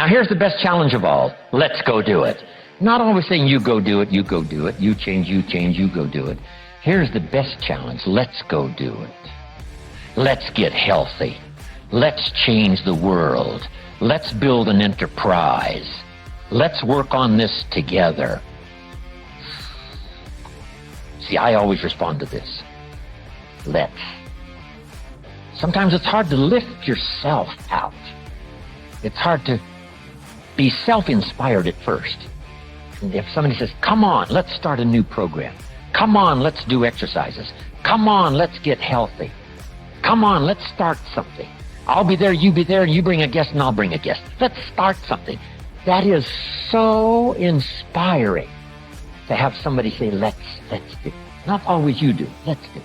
Now here's the best challenge of all. Let's go do it. Not always saying you go do it, you go do it, you change, you go do it. Here's the best challenge. Let's go do it. Let's get healthy. Let's change the world. Let's build an enterprise. Let's work on this together. See, I always respond to this. Let's. Sometimes it's hard to lift yourself out. It's hard to be self-inspired at first. And if somebody says, come on, let's start a new program. Come on, let's do exercises. Come on, let's get healthy. Come on, let's start something. I'll be there, you be there, and you bring a guest and I'll bring a guest. Let's start something. That is so inspiring to have somebody say, let's do. Not always you do, let's do.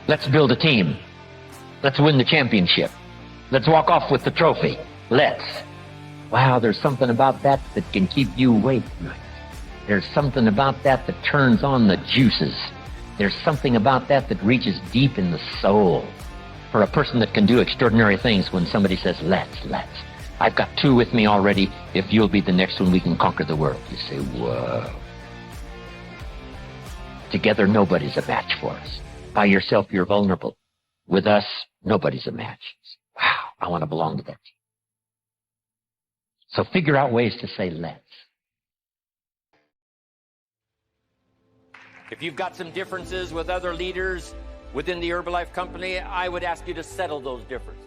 Let's build a team. Let's win the championship. Let's walk off with the trophy. Let's. Wow, there's something about that that can keep you awake at night. There's something about that that turns on the juices. There's something about that that reaches deep in the soul. For a person that can do extraordinary things when somebody says, let's. I've got two with me already. If you'll be the next one, we can conquer the world. You say, whoa. Together, nobody's a match for us. By yourself, you're vulnerable. With us, nobody's a match. Wow, I want to belong to that team. So figure out ways to say let's. If you've got some differences with other leaders within the Herbalife company, I would ask you to settle those differences.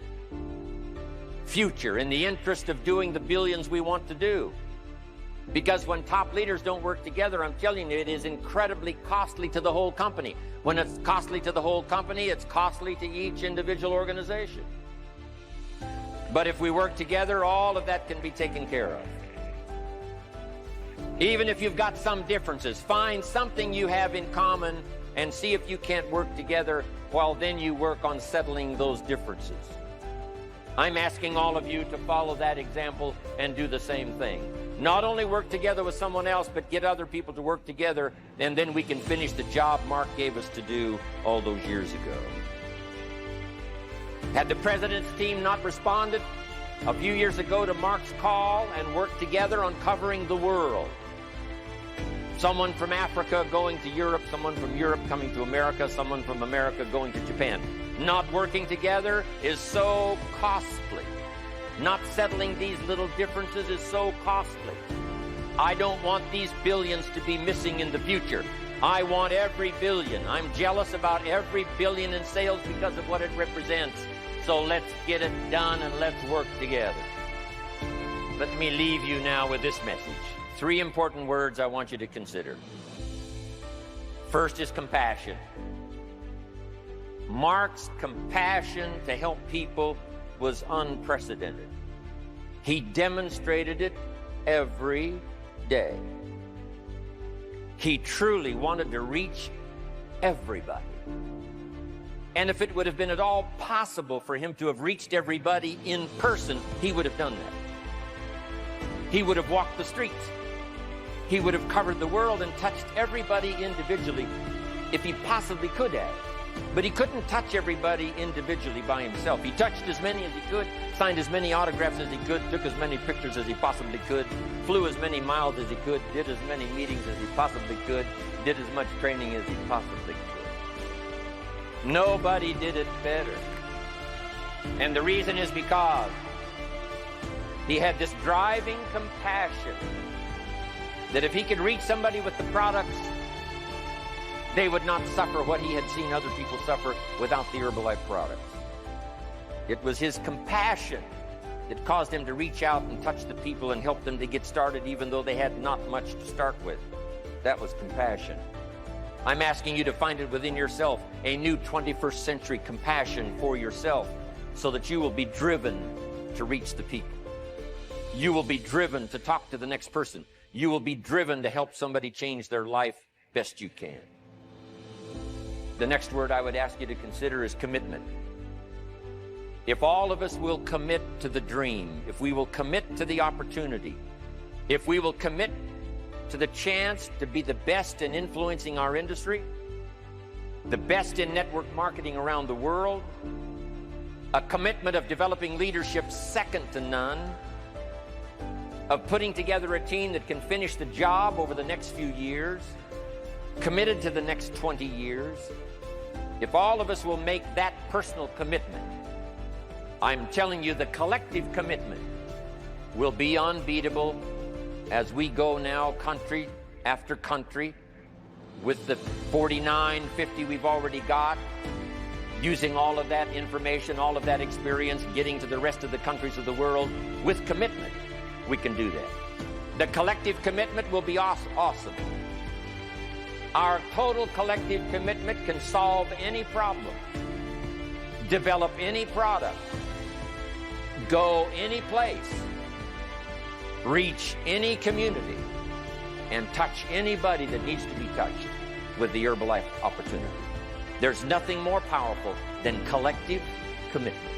Future, in the interest of doing the billions we want to do. Because when top leaders don't work together, I'm telling you, it is incredibly costly to the whole company. When it's costly to the whole company, it's costly to each individual organization. But if we work together, all of that can be taken care of. Even if you've got some differences, find something you have in common and see if you can't work together while then you work on settling those differences. I'm asking all of you to follow that example and do the same thing. Not only work together with someone else, but get other people to work together, and then we can finish the job Mark gave us to do all those years ago. Had the president's team not responded a few years ago to Mark's call and worked together on covering the world, someone from Africa going to Europe, someone from Europe coming to America, someone from America going to Japan. Not working together is so costly. Not settling these little differences is so costly. I don't want these billions to be missing in the future. I want every billion. I'm jealous about every billion in sales because of what it represents. So let's get it done and let's work together. Let me leave you now with this message. 3 important words I want you to consider. First is compassion. Mark's compassion to help people was unprecedented. He demonstrated it every day. He truly wanted to reach everybody. And if it would have been at all possible for him to have reached everybody in person, he would have done that. He would have walked the streets. He would have covered the world and touched everybody individually if he possibly could have. But he couldn't touch everybody individually by himself. He touched as many as he could, signed as many autographs as he could, took as many pictures as he possibly could, flew as many miles as he could, did as many meetings as he possibly could, did as much training as he possibly could. Nobody did it better. And the reason is because he had this driving compassion that if he could reach somebody with the products, they would not suffer what he had seen other people suffer without the Herbalife products. It was his compassion that caused him to reach out and touch the people and help them to get started even though they had not much to start with. That was compassion. I'm asking you to find it within yourself, a new 21st century compassion for yourself so that you will be driven to reach the people. You will be driven to talk to the next person. You will be driven to help somebody change their life best you can. The next word I would ask you to consider is commitment. If all of us will commit to the dream, if we will commit to the opportunity, if we will commit to the chance to be the best in influencing our industry, the best in network marketing around the world, a commitment of developing leadership second to none, of putting together a team that can finish the job over the next few years, committed to the next 20 years. If all of us will make that personal commitment, I'm telling you the collective commitment will be unbeatable as we go now country after country with the 49, 50 we've already got, using all of that information, all of that experience, getting to the rest of the countries of the world with commitment. We can do that. The collective commitment will be awesome. Our total collective commitment can solve any problem, develop any product, go any place, reach any community, and touch anybody that needs to be touched with the Herbalife opportunity. There's nothing more powerful than collective commitment.